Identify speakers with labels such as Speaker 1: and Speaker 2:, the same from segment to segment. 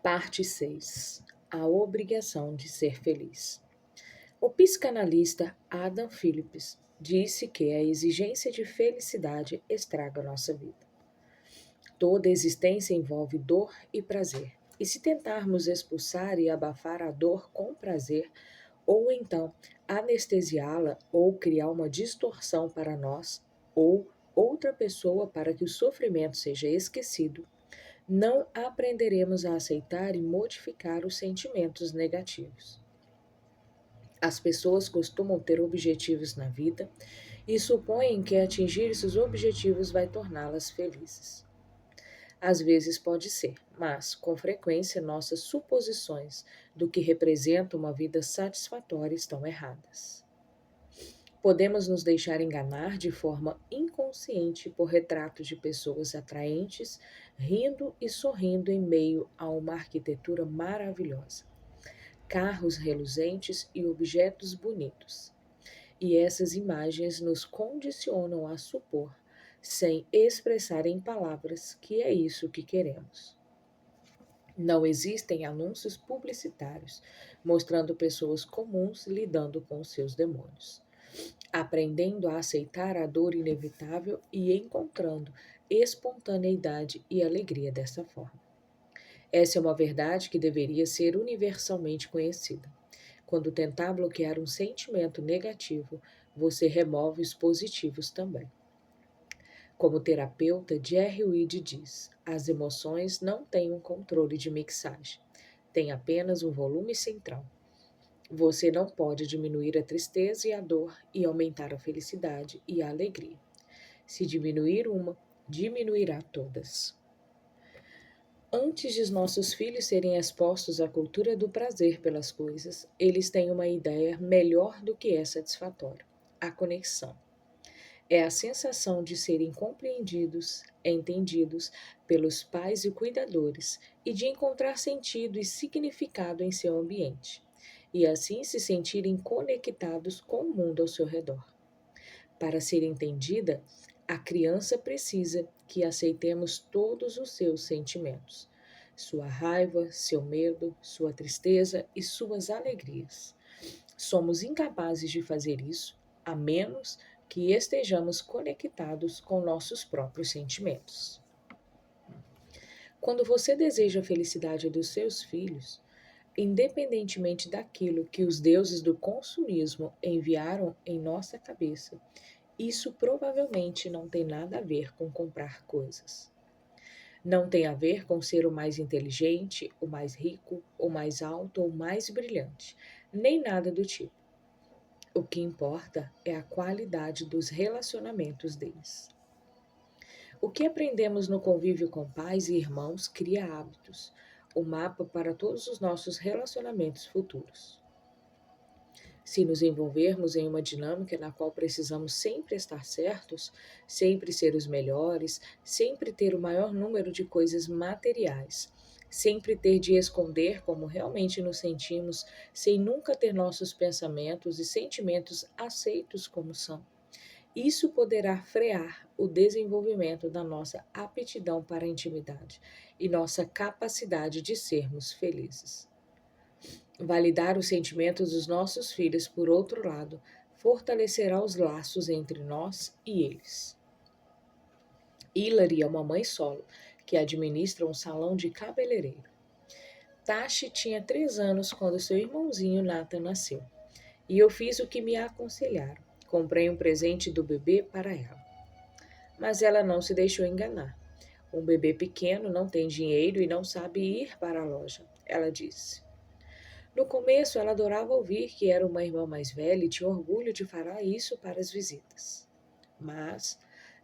Speaker 1: Parte 6. A obrigação de ser feliz. O psicanalista Adam Phillips disse que a exigência de felicidade estraga nossa vida. Toda existência envolve dor e prazer. E se tentarmos expulsar e abafar a dor com prazer, ou então anestesiá-la ou criar uma distorção para nós ou outra pessoa para que o sofrimento seja esquecido, não aprenderemos a aceitar e modificar os sentimentos negativos. As pessoas costumam ter objetivos na vida e supõem que atingir esses objetivos vai torná-las felizes. Às vezes pode ser, mas com frequência nossas suposições do que representa uma vida satisfatória estão erradas. Podemos nos deixar enganar de forma inconsciente por retratos de pessoas atraentes, rindo e sorrindo em meio a uma arquitetura maravilhosa, carros reluzentes e objetos bonitos. E essas imagens nos condicionam a supor, sem expressar em palavras, que é isso que queremos. Não existem anúncios publicitários mostrando pessoas comuns lidando com seus demônios, aprendendo a aceitar a dor inevitável e encontrando espontaneidade e alegria dessa forma. Essa é uma verdade que deveria ser universalmente conhecida. Quando tentar bloquear um sentimento negativo, você remove os positivos também. Como o terapeuta Jerry Weed diz, as emoções não têm um controle de mixagem, têm apenas um volume central. Você não pode diminuir a tristeza e a dor e aumentar a felicidade e a alegria. Se diminuir uma, diminuirá todas. Antes de nossos filhos serem expostos à cultura do prazer pelas coisas, eles têm uma ideia melhor do que é satisfatória: a conexão. É a sensação de serem compreendidos, entendidos pelos pais e cuidadores e de encontrar sentido e significado em seu ambiente, e assim se sentirem conectados com o mundo ao seu redor. Para ser entendida, a criança precisa que aceitemos todos os seus sentimentos, sua raiva, seu medo, sua tristeza e suas alegrias. Somos incapazes de fazer isso a menos que estejamos conectados com nossos próprios sentimentos. Quando você deseja a felicidade dos seus filhos, independentemente daquilo que os deuses do consumismo enviaram em nossa cabeça, isso provavelmente não tem nada a ver com comprar coisas. Não tem a ver com ser o mais inteligente, o mais rico, o mais alto ou o mais brilhante, nem nada do tipo. O que importa é a qualidade dos relacionamentos deles. O que aprendemos no convívio com pais e irmãos cria hábitos, o mapa para todos os nossos relacionamentos futuros. Se nos envolvermos em uma dinâmica na qual precisamos sempre estar certos, sempre ser os melhores, sempre ter o maior número de coisas materiais, sempre ter de esconder como realmente nos sentimos, sem nunca ter nossos pensamentos e sentimentos aceitos como são, isso poderá frear o desenvolvimento da nossa aptidão para a intimidade e nossa capacidade de sermos felizes. Validar os sentimentos dos nossos filhos, por outro lado, fortalecerá os laços entre nós e eles. Hilary é uma mãe solo que administra um salão de cabeleireiro. Tashi tinha 3 anos quando seu irmãozinho Nathan nasceu, e eu fiz o que me aconselharam. Comprei um presente do bebê para ela. Mas ela não se deixou enganar. Um bebê pequeno não tem dinheiro e não sabe ir para a loja, ela disse. No começo, ela adorava ouvir que era uma irmã mais velha e tinha orgulho de falar isso para as visitas. Mas,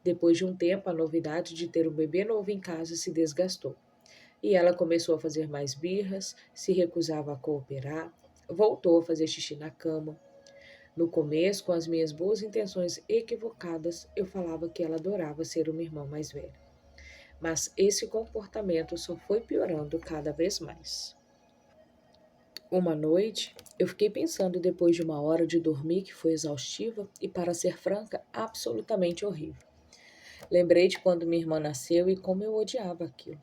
Speaker 1: depois de um tempo, a novidade de ter um bebê novo em casa se desgastou. E ela começou a fazer mais birras, se recusava a cooperar, voltou a fazer xixi na cama. No começo, com as minhas boas intenções equivocadas, eu falava que ela adorava ser uma irmã mais velha. Mas esse comportamento só foi piorando cada vez mais. Uma noite, eu fiquei pensando depois de uma hora de dormir que foi exaustiva e, para ser franca, absolutamente horrível. Lembrei de quando minha irmã nasceu e como eu odiava aquilo.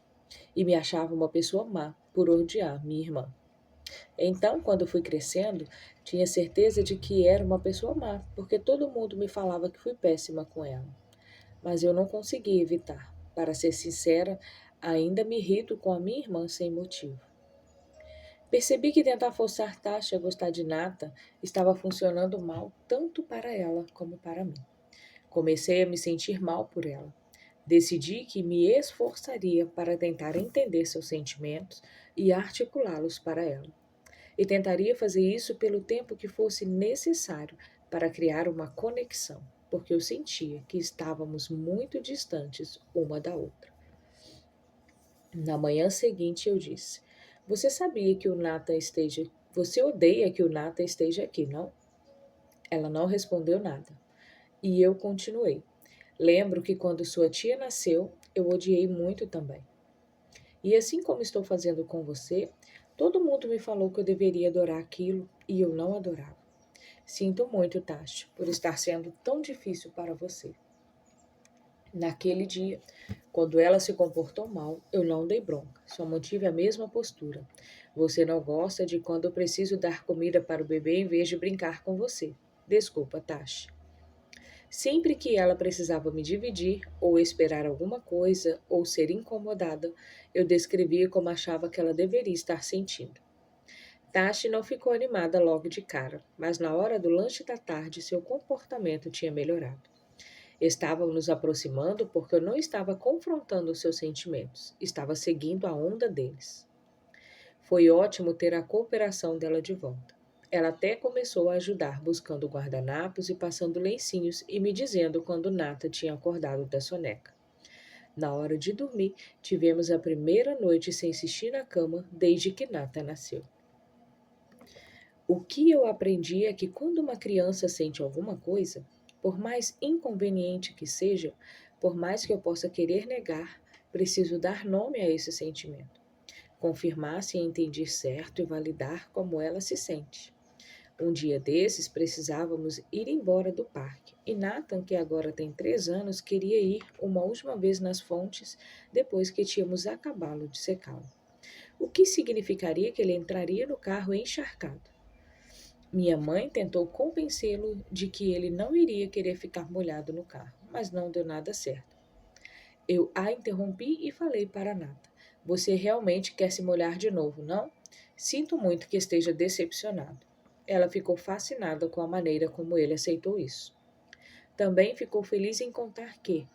Speaker 1: e me achava uma pessoa má por odiar minha irmã. Então, quando fui crescendo, tinha certeza de que era uma pessoa má, porque todo mundo me falava que fui péssima com ela. Mas eu não conseguia evitar. Para ser sincera, ainda me irrito com a minha irmã sem motivo. Percebi que tentar forçar Tasha a gostar de Nata estava funcionando mal tanto para ela como para mim. Comecei a me sentir mal por ela. Decidi que me esforçaria para tentar entender seus sentimentos e articulá-los para ela. E tentaria fazer isso pelo tempo que fosse necessário para criar uma conexão, porque eu sentia que estávamos muito distantes uma da outra. Na manhã seguinte eu disse: Você sabia que o Nathan esteja. Você odeia que o Nathan esteja aqui, não? Ela não respondeu nada. E eu continuei. Lembro que quando sua tia nasceu, eu odiei muito também. E assim como estou fazendo com você, todo mundo me falou que eu deveria adorar aquilo e eu não adorava. Sinto muito, Tati, por estar sendo tão difícil para você. Naquele dia, quando ela se comportou mal, eu não dei bronca, só mantive a mesma postura. Você não gosta de quando eu preciso dar comida para o bebê em vez de brincar com você. Desculpa, Tashi. Sempre que ela precisava me dividir, ou esperar alguma coisa, ou ser incomodada, eu descrevia como achava que ela deveria estar sentindo. Tashi não ficou animada logo de cara, mas na hora do lanche da tarde seu comportamento tinha melhorado. Estávamos nos aproximando porque eu não estava confrontando seus sentimentos, estava seguindo a onda deles. Foi ótimo ter a cooperação dela de volta. Ela até começou a ajudar, buscando guardanapos e passando lencinhos e me dizendo quando Nata tinha acordado da soneca. Na hora de dormir, tivemos a primeira noite sem xixi na cama desde que Nata nasceu. O que eu aprendi é que quando uma criança sente alguma coisa, por mais inconveniente que seja, por mais que eu possa querer negar, preciso dar nome a esse sentimento, confirmar se entendi certo e validar como ela se sente. Um dia desses precisávamos ir embora do parque e Nathan, que agora tem 3 anos, queria ir uma última vez nas fontes depois que tínhamos acabado de secá-lo. O que significaria que ele entraria no carro encharcado. Minha mãe tentou convencê-lo de que ele não iria querer ficar molhado no carro, mas não deu nada certo. Eu a interrompi e falei para Nata: Você realmente quer se molhar de novo, não? Sinto muito que esteja decepcionado. Ela ficou fascinada com a maneira como ele aceitou isso. Também ficou feliz em contar que,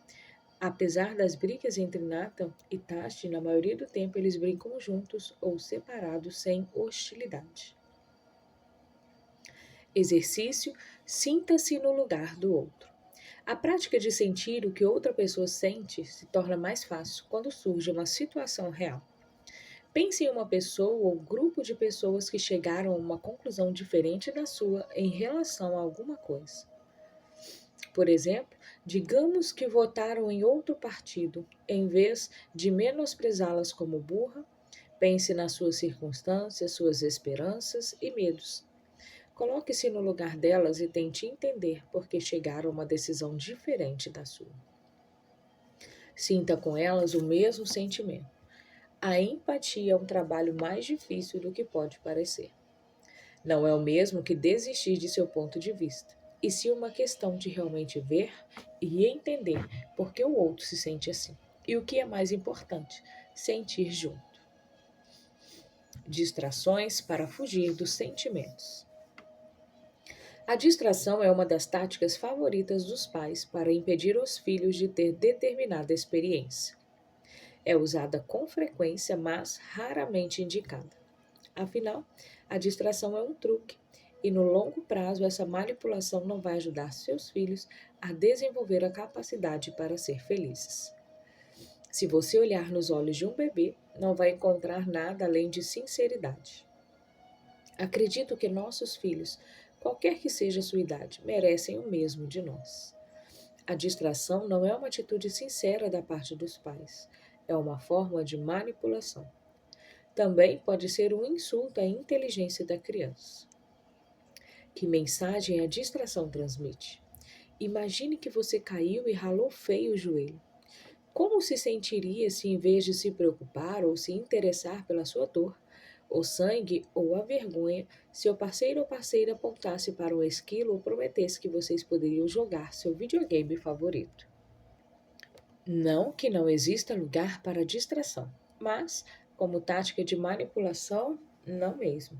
Speaker 1: apesar das brigas entre Nathan e Tashi, na maioria do tempo eles brincam juntos ou separados sem hostilidade. Exercício: sinta-se no lugar do outro. A prática de sentir o que outra pessoa sente se torna mais fácil quando surge uma situação real. Pense em uma pessoa ou grupo de pessoas que chegaram a uma conclusão diferente da sua em relação a alguma coisa. Por exemplo, digamos que votaram em outro partido, em vez de menosprezá-las como burra, pense nas suas circunstâncias, suas esperanças e medos. Coloque-se no lugar delas e tente entender por que chegaram a uma decisão diferente da sua. Sinta com elas o mesmo sentimento. A empatia é um trabalho mais difícil do que pode parecer. Não é o mesmo que desistir de seu ponto de vista, e sim uma questão de realmente ver e entender por que o outro se sente assim. E o que é mais importante, sentir junto. Distrações para fugir dos sentimentos. A distração é uma das táticas favoritas dos pais para impedir os filhos de ter determinada experiência. É usada com frequência, mas raramente indicada. Afinal, a distração é um truque, e no longo prazo essa manipulação não vai ajudar seus filhos a desenvolver a capacidade para ser felizes. Se você olhar nos olhos de um bebê, não vai encontrar nada além de sinceridade. Acredito que nossos filhos, qualquer que seja a sua idade, merecem o mesmo de nós. A distração não é uma atitude sincera da parte dos pais, é uma forma de manipulação. Também pode ser um insulto à inteligência da criança. Que mensagem a distração transmite? Imagine que você caiu e ralou feio o joelho. Como se sentiria se, em vez de se preocupar ou se interessar pela sua dor, o sangue ou a vergonha, seu parceiro ou parceira apontasse para um esquilo ou prometesse que vocês poderiam jogar seu videogame favorito? Não que não exista lugar para distração, mas, como tática de manipulação, não mesmo.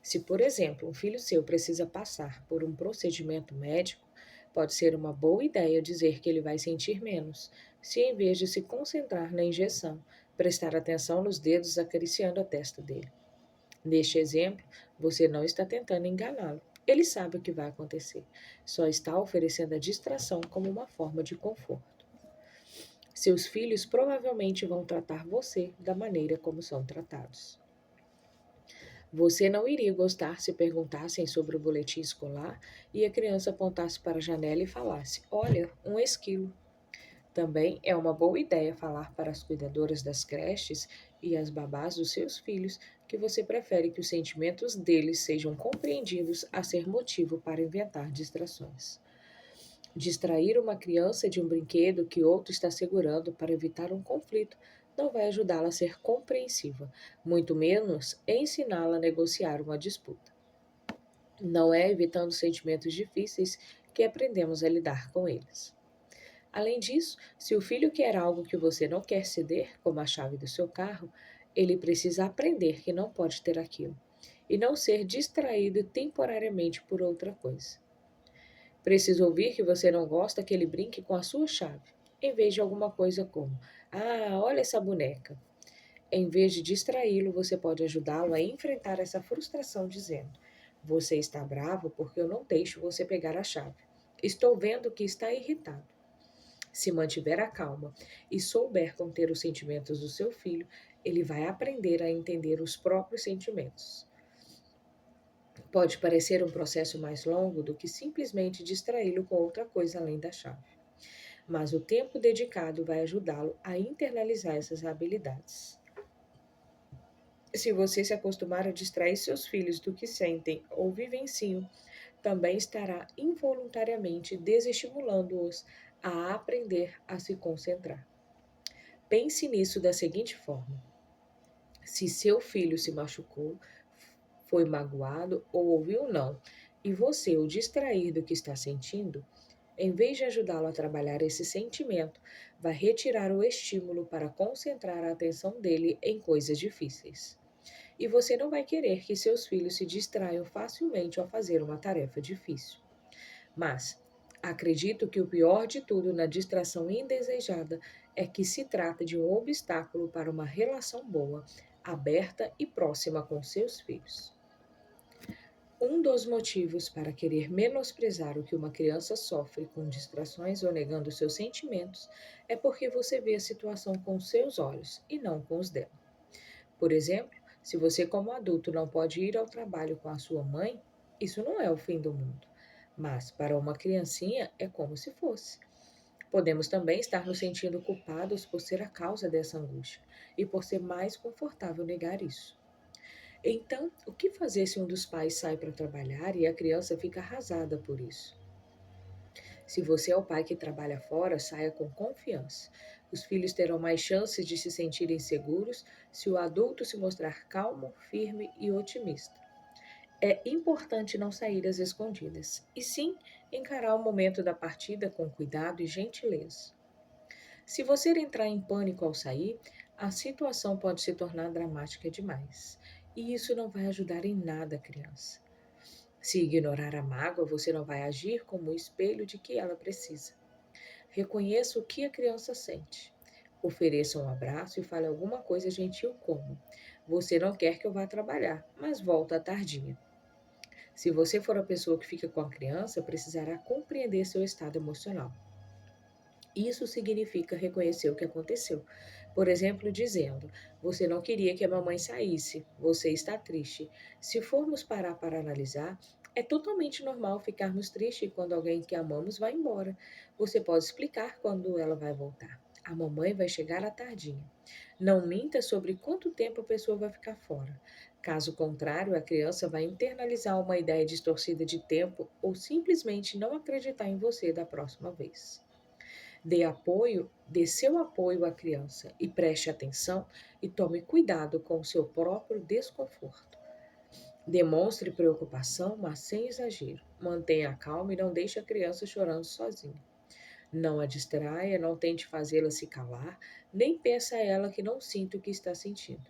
Speaker 1: Se, por exemplo, um filho seu precisa passar por um procedimento médico, pode ser uma boa ideia dizer que ele vai sentir menos, se em vez de se concentrar na injeção, prestar atenção nos dedos acariciando a testa dele. Neste exemplo, você não está tentando enganá-lo. Ele sabe o que vai acontecer, só está oferecendo a distração como uma forma de conforto. Seus filhos provavelmente vão tratar você da maneira como são tratados. Você não iria gostar se perguntassem sobre o boletim escolar e a criança apontasse para a janela e falasse: Olha, um esquilo. Também é uma boa ideia falar para as cuidadoras das creches e as babás dos seus filhos que você prefere que os sentimentos deles sejam compreendidos a ser motivo para inventar distrações. Distrair uma criança de um brinquedo que outro está segurando para evitar um conflito não vai ajudá-la a ser compreensiva, muito menos ensiná-la a negociar uma disputa. Não é evitando sentimentos difíceis que aprendemos a lidar com eles. Além disso, se o filho quer algo que você não quer ceder, como a chave do seu carro, ele precisa aprender que não pode ter aquilo e não ser distraído temporariamente por outra coisa. Precisa ouvir que você não gosta que ele brinque com a sua chave, em vez de alguma coisa como: Ah, olha essa boneca. Em vez de distraí-lo, você pode ajudá-lo a enfrentar essa frustração dizendo: Você está bravo porque eu não deixo você pegar a chave. Estou vendo que está irritado. Se mantiver a calma e souber conter os sentimentos do seu filho, ele vai aprender a entender os próprios sentimentos. Pode parecer um processo mais longo do que simplesmente distraí-lo com outra coisa além da chave, mas o tempo dedicado vai ajudá-lo a internalizar essas habilidades. Se você se acostumar a distrair seus filhos do que sentem ou vivenciam, também estará involuntariamente desestimulando-os a aprender a se concentrar. Pense nisso da seguinte forma: se seu filho se machucou, foi magoado ou ouviu não, e você o distrair do que está sentindo, em vez de ajudá-lo a trabalhar esse sentimento, vai retirar o estímulo para concentrar a atenção dele em coisas difíceis. E você não vai querer que seus filhos se distraiam facilmente ao fazer uma tarefa difícil. Mas acredito que o pior de tudo na distração indesejada é que se trata de um obstáculo para uma relação boa, aberta e próxima com seus filhos. Um dos motivos para querer menosprezar o que uma criança sofre com distrações ou negando seus sentimentos é porque você vê a situação com seus olhos e não com os dela. Por exemplo, se você, como adulto, não pode ir ao trabalho com a sua mãe, isso não é o fim do mundo. Mas, para uma criancinha, é como se fosse. Podemos também estar nos sentindo culpados por ser a causa dessa angústia e por ser mais confortável negar isso. Então, o que fazer se um dos pais sai para trabalhar e a criança fica arrasada por isso? Se você é o pai que trabalha fora, saia com confiança. Os filhos terão mais chances de se sentirem seguros se o adulto se mostrar calmo, firme e otimista. É importante não sair às escondidas, e sim encarar o momento da partida com cuidado e gentileza. Se você entrar em pânico ao sair, a situação pode se tornar dramática demais, e isso não vai ajudar em nada a criança. Se ignorar a mágoa, você não vai agir como o espelho de que ela precisa. Reconheça o que a criança sente. Ofereça um abraço e fale alguma coisa gentil como: Você não quer que eu vá trabalhar, mas volta à tardinha. Se você for a pessoa que fica com a criança, precisará compreender seu estado emocional. Isso significa reconhecer o que aconteceu. Por exemplo, dizendo: Você não queria que a mamãe saísse, você está triste. Se formos parar para analisar, é totalmente normal ficarmos tristes quando alguém que amamos vai embora. Você pode explicar quando ela vai voltar. A mamãe vai chegar à tardinha. Não minta sobre quanto tempo a pessoa vai ficar fora. Caso contrário, a criança vai internalizar uma ideia distorcida de tempo ou simplesmente não acreditar em você da próxima vez. Dê seu apoio à criança e preste atenção e tome cuidado com o seu próprio desconforto. Demonstre preocupação, mas sem exagero. Mantenha a calma e não deixe a criança chorando sozinha. Não a distraia, não tente fazê-la se calar, nem peça a ela que não sinta o que está sentindo.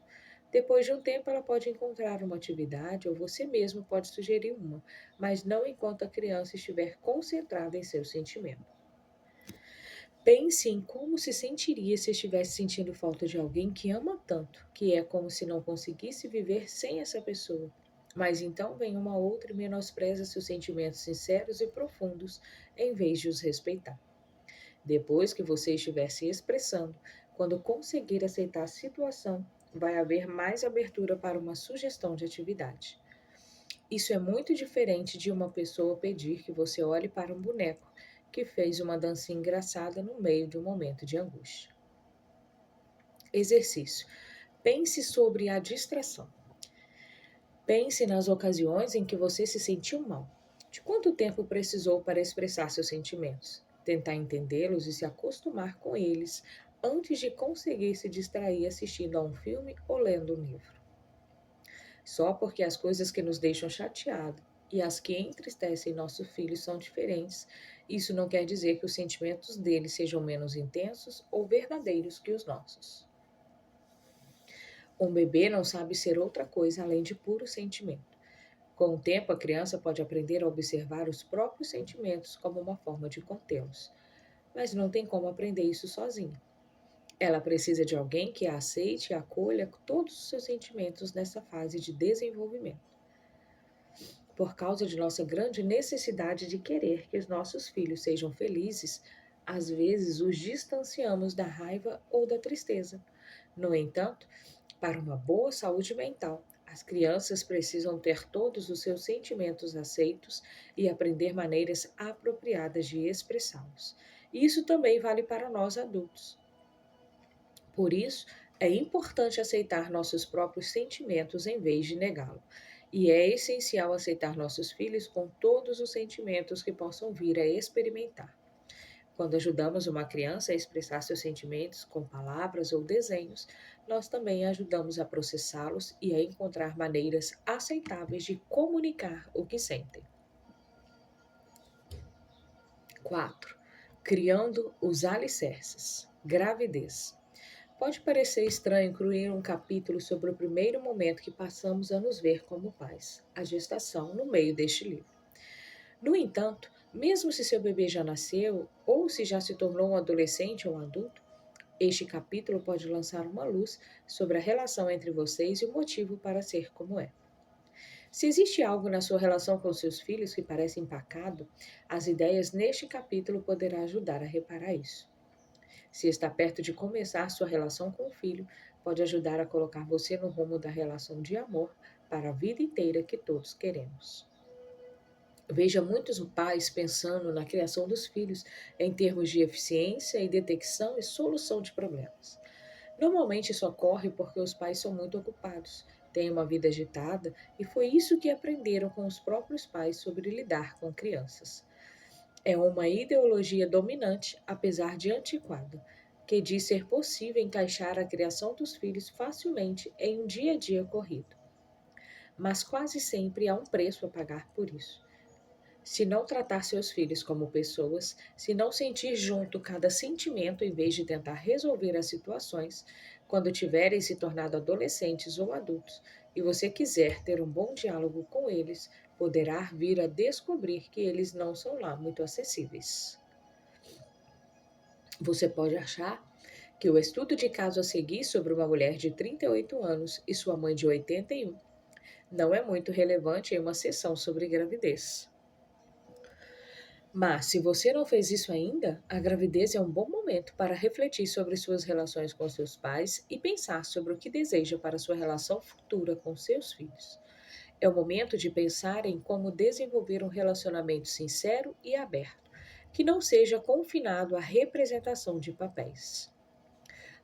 Speaker 1: Depois de um tempo, ela pode encontrar uma atividade ou você mesmo pode sugerir uma, mas não enquanto a criança estiver concentrada em seu sentimento. Pense em como se sentiria se estivesse sentindo falta de alguém que ama tanto, que é como se não conseguisse viver sem essa pessoa. Mas então vem uma outra e menospreza seus sentimentos sinceros e profundos, em vez de os respeitar. Depois que você estiver se expressando, quando conseguir aceitar a situação, vai haver mais abertura para uma sugestão de atividade. Isso é muito diferente de uma pessoa pedir que você olhe para um boneco que fez uma dancinha engraçada no meio de um momento de angústia. Exercício. Pense sobre a distração. Pense nas ocasiões em que você se sentiu mal. De quanto tempo precisou para expressar seus sentimentos? Tentar entendê-los e se acostumar com eles antes de conseguir se distrair assistindo a um filme ou lendo um livro. Só porque as coisas que nos deixam chateados e as que entristecem nossos filhos são diferentes, isso não quer dizer que os sentimentos deles sejam menos intensos ou verdadeiros que os nossos. Um bebê não sabe ser outra coisa além de puro sentimento. Com o tempo, a criança pode aprender a observar os próprios sentimentos como uma forma de contê-los, mas não tem como aprender isso sozinha. Ela precisa de alguém que a aceite e acolha todos os seus sentimentos nessa fase de desenvolvimento. Por causa de nossa grande necessidade de querer que os nossos filhos sejam felizes, às vezes os distanciamos da raiva ou da tristeza. No entanto, para uma boa saúde mental, as crianças precisam ter todos os seus sentimentos aceitos e aprender maneiras apropriadas de expressá-los. Isso também vale para nós adultos. Por isso, é importante aceitar nossos próprios sentimentos em vez de negá-los. E é essencial aceitar nossos filhos com todos os sentimentos que possam vir a experimentar. Quando ajudamos uma criança a expressar seus sentimentos com palavras ou desenhos, nós também ajudamos a processá-los e a encontrar maneiras aceitáveis de comunicar o que sentem. 4. Criando os alicerces. Gravidez. Pode parecer estranho incluir um capítulo sobre o primeiro momento que passamos a nos ver como pais, a gestação, no meio deste livro. No entanto, mesmo se seu bebê já nasceu ou se já se tornou um adolescente ou um adulto, este capítulo pode lançar uma luz sobre a relação entre vocês e o motivo para ser como é. Se existe algo na sua relação com seus filhos que parece empacado, as ideias neste capítulo poderão ajudar a reparar isso. Se está perto de começar sua relação com o filho, pode ajudar a colocar você no rumo da relação de amor para a vida inteira que todos queremos. Veja muitos pais pensando na criação dos filhos em termos de eficiência e detecção e solução de problemas. Normalmente isso ocorre porque os pais são muito ocupados, têm uma vida agitada e foi isso que aprenderam com os próprios pais sobre lidar com crianças. É uma ideologia dominante, apesar de antiquada, que diz ser possível encaixar a criação dos filhos facilmente em um dia a dia corrido. Mas quase sempre há um preço a pagar por isso. Se não tratar seus filhos como pessoas, se não sentir junto cada sentimento em vez de tentar resolver as situações, quando tiverem se tornado adolescentes ou adultos, e você quiser ter um bom diálogo com eles, poderá vir a descobrir que eles não são lá muito acessíveis. Você pode achar que o estudo de caso a seguir sobre uma mulher de 38 anos e sua mãe de 81 não é muito relevante em uma sessão sobre gravidez. Mas, se você não fez isso ainda, a gravidez é um bom momento para refletir sobre suas relações com seus pais e pensar sobre o que deseja para sua relação futura com seus filhos. É o momento de pensar em como desenvolver um relacionamento sincero e aberto, que não seja confinado à representação de papéis.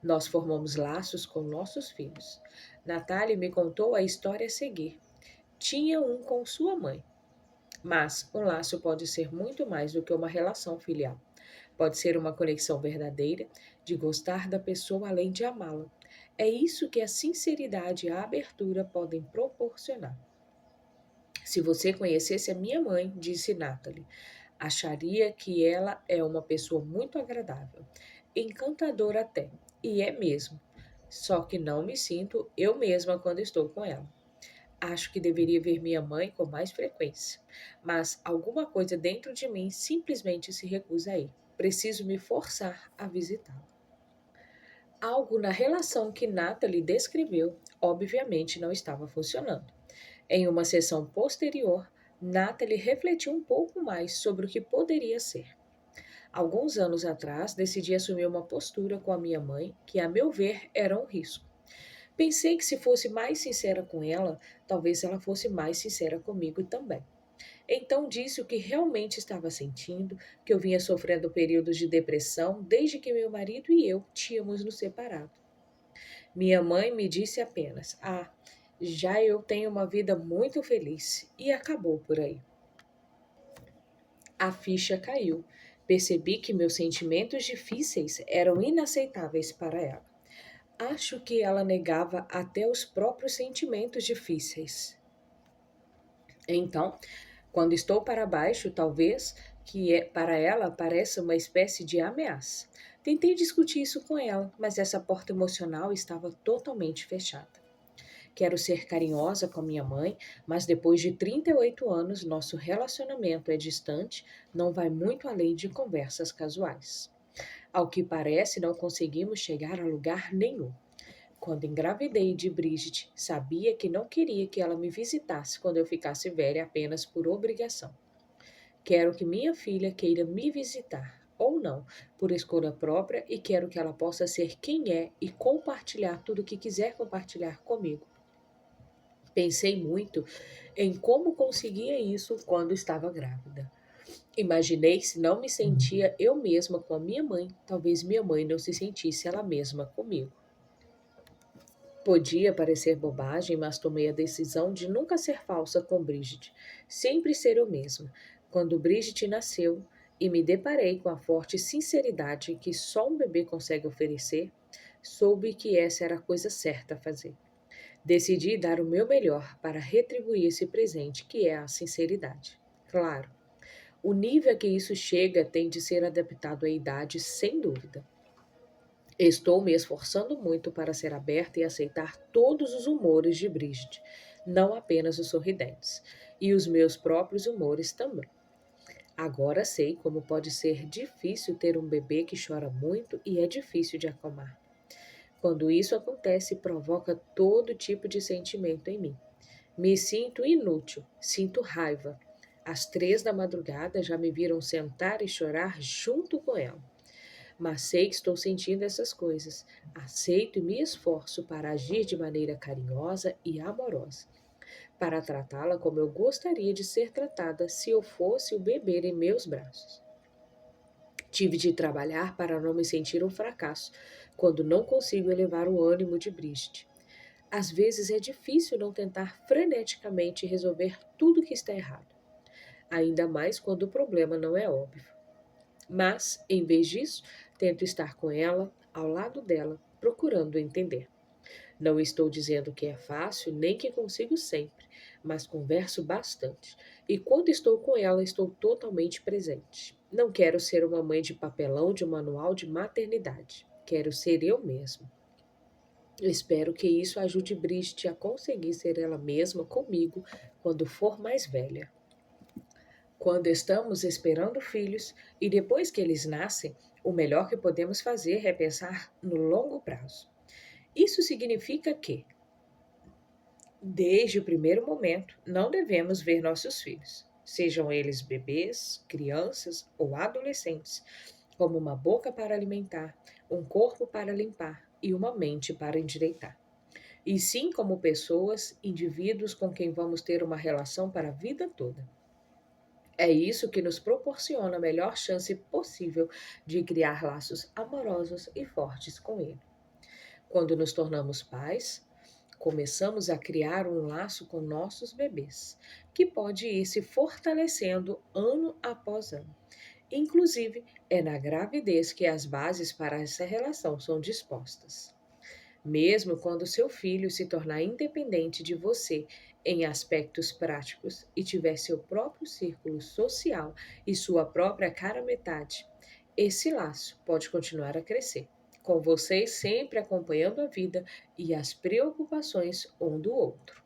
Speaker 1: Nós formamos laços com nossos filhos. Natália me contou a história a seguir. Tinha um com sua mãe. Mas um laço pode ser muito mais do que uma relação filial. Pode ser uma conexão verdadeira, de gostar da pessoa além de amá-la. É isso que a sinceridade e a abertura podem proporcionar. Se você conhecesse a minha mãe, disse Natalie, acharia que ela é uma pessoa muito agradável, encantadora até, e é mesmo. Só que não me sinto eu mesma quando estou com ela. Acho que deveria ver minha mãe com mais frequência, mas alguma coisa dentro de mim simplesmente se recusa a ir. Preciso me forçar a visitá-la. Algo na relação que Natalie descreveu, obviamente, não estava funcionando. Em uma sessão posterior, Natalie refletiu um pouco mais sobre o que poderia ser. Alguns anos atrás, decidi assumir uma postura com a minha mãe que, a meu ver, era um risco. Pensei que se fosse mais sincera com ela, talvez ela fosse mais sincera comigo também. Então disse o que realmente estava sentindo, que eu vinha sofrendo períodos de depressão desde que meu marido e eu tínhamos nos separado. Minha mãe me disse apenas: "Ah, já eu tenho uma vida muito feliz", e acabou por aí. A ficha caiu. Percebi que meus sentimentos difíceis eram inaceitáveis para ela. Acho que ela negava até os próprios sentimentos difíceis. Então, quando estou para baixo, talvez para ela pareça uma espécie de ameaça. Tentei discutir isso com ela, mas essa porta emocional estava totalmente fechada. Quero ser carinhosa com a minha mãe, mas depois de 38 anos, nosso relacionamento é distante, não vai muito além de conversas casuais. Ao que parece, não conseguimos chegar a lugar nenhum. Quando engravidei de Bridget, sabia que não queria que ela me visitasse quando eu ficasse velha apenas por obrigação. Quero que minha filha queira me visitar, ou não, por escolha própria, e quero que ela possa ser quem é e compartilhar tudo o que quiser compartilhar comigo. Pensei muito em como conseguia isso quando estava grávida. Imaginei se não me sentia eu mesma com a minha mãe, talvez minha mãe não se sentisse ela mesma comigo. Podia parecer bobagem, mas tomei a decisão de nunca ser falsa com Bridget, sempre ser eu mesma. Quando Bridget nasceu e me deparei com a forte sinceridade que só um bebê consegue oferecer, soube que essa era a coisa certa a fazer. Decidi dar o meu melhor para retribuir esse presente que é a sinceridade. Claro, o nível a que isso chega tem de ser adaptado à idade, sem dúvida. Estou me esforçando muito para ser aberta e aceitar todos os humores de Bridget, não apenas os sorridentes, e os meus próprios humores também. Agora sei como pode ser difícil ter um bebê que chora muito e é difícil de acalmar. Quando isso acontece, provoca todo tipo de sentimento em mim. Me sinto inútil, sinto raiva. Às 3 da madrugada já me viram sentar e chorar junto com ela. Mas sei que estou sentindo essas coisas. Aceito e me esforço para agir de maneira carinhosa e amorosa, para tratá-la como eu gostaria de ser tratada se eu fosse o bebê em meus braços. Tive de trabalhar para não me sentir um fracasso quando não consigo elevar o ânimo de Bridget. Às vezes é difícil não tentar freneticamente resolver tudo que está errado, ainda mais quando o problema não é óbvio. Mas, em vez disso, tento estar com ela, ao lado dela, procurando entender. Não estou dizendo que é fácil, nem que consigo sempre, mas converso bastante. E quando estou com ela, estou totalmente presente. Não quero ser uma mãe de papelão de um manual de maternidade. Quero ser eu mesma. Eu espero que isso ajude Bridget a conseguir ser ela mesma comigo quando for mais velha. Quando estamos esperando filhos e depois que eles nascem, o melhor que podemos fazer é pensar no longo prazo. Isso significa que, desde o primeiro momento, não devemos ver nossos filhos, sejam eles bebês, crianças ou adolescentes, como uma boca para alimentar, um corpo para limpar e uma mente para endireitar. E sim como pessoas, indivíduos com quem vamos ter uma relação para a vida toda. É isso que nos proporciona a melhor chance possível de criar laços amorosos e fortes com ele. Quando nos tornamos pais, começamos a criar um laço com nossos bebês, que pode ir se fortalecendo ano após ano. Inclusive, é na gravidez que as bases para essa relação são dispostas. Mesmo quando seu filho se tornar independente de você em aspectos práticos e tiver seu próprio círculo social e sua própria cara-metade, esse laço pode continuar a crescer, com vocês sempre acompanhando a vida e as preocupações um do outro.